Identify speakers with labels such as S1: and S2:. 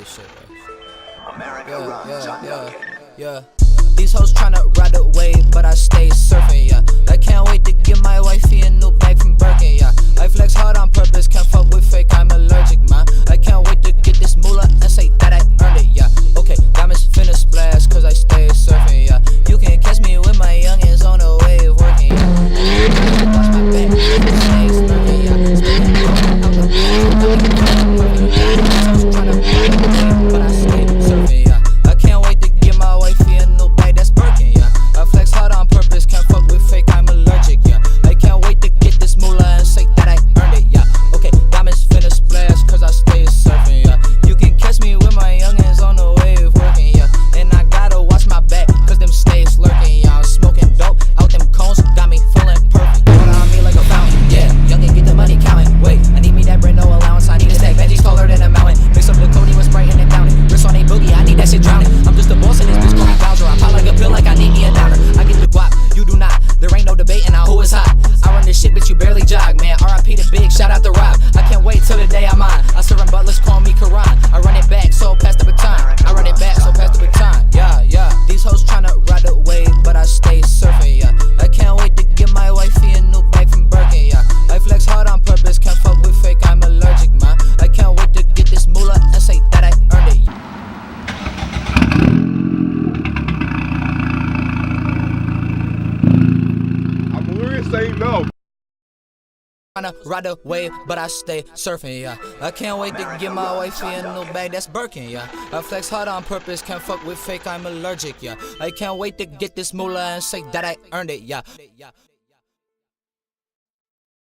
S1: shit, bro.
S2: America
S1: Yeah. These hoes tryna ride the wave, but I stay surfing, yeah. I can't wait to get my wifey a new bag from Birkin, yeah. I flex hard on purpose, can't fuck with fake, I'm allergic, man. I can't wait to get this moolah and say that I earned it, yeah. Okay, diamonds finna splash, cause I stay surfing, yeah. You can catch me with my youngins on the wave working, yeah. Watch my back, stay smirking, yeah. These hoes tryna ride the wave, but I stay surfing, yeah. I can't wait to get my wifey a new bag that's Birkin, yeah. I flex hard on purpose, can't fuck with fake, I'm allergic, yeah. I can't wait to get this moolah and say that I earned it, yeah. Okay, diamonds finna splash, cause I stay surfing, yeah. You can catch me with my youngins on the wave working, yeah. And I gotta watch my back, cause them stays lurking, yeah. I'm smoking dope out them cones, got me feeling perfect. Water on me like a fountain, yeah. Youngin' get the money counting. Wait, I need me that bread, no allowance. I need a stack, veggies taller than a mountain. Mix up the codeine with Sprite and it down it. Wrist on a boogie, I need that shit drowning. I'm just a boss and this bitch call me Bowser. I pop like a pill like I need me a downer. I get the guap, you do not. There ain't no debating on who is hot. I run this shit, bitch, you barely jog, man. R.I.P. the big, shout out to Rob. I can't wait till the day I'm on. I serve him butlers, call me Quran. I run it back, so pass the baton. I run it back, so pass the baton. Yeah. These hoes tryna ride the wave, but I stay surfing, yeah. I can't wait to get my wifey a new bag from Birkin, yeah. I flex hard on purpose, can't fuck with fake, I'm allergic, man. I can't wait to get this moolah and say that I earned it.
S3: I'm weird, say no.
S1: Tryna ride the wave, but I stay surfing, yeah. I can't wait to get my wifey a new bag that's Birkin, yeah. I flex hard on purpose, can't fuck with fake, I'm allergic, yeah. I can't wait to get this moolah and say that I earned it, yeah.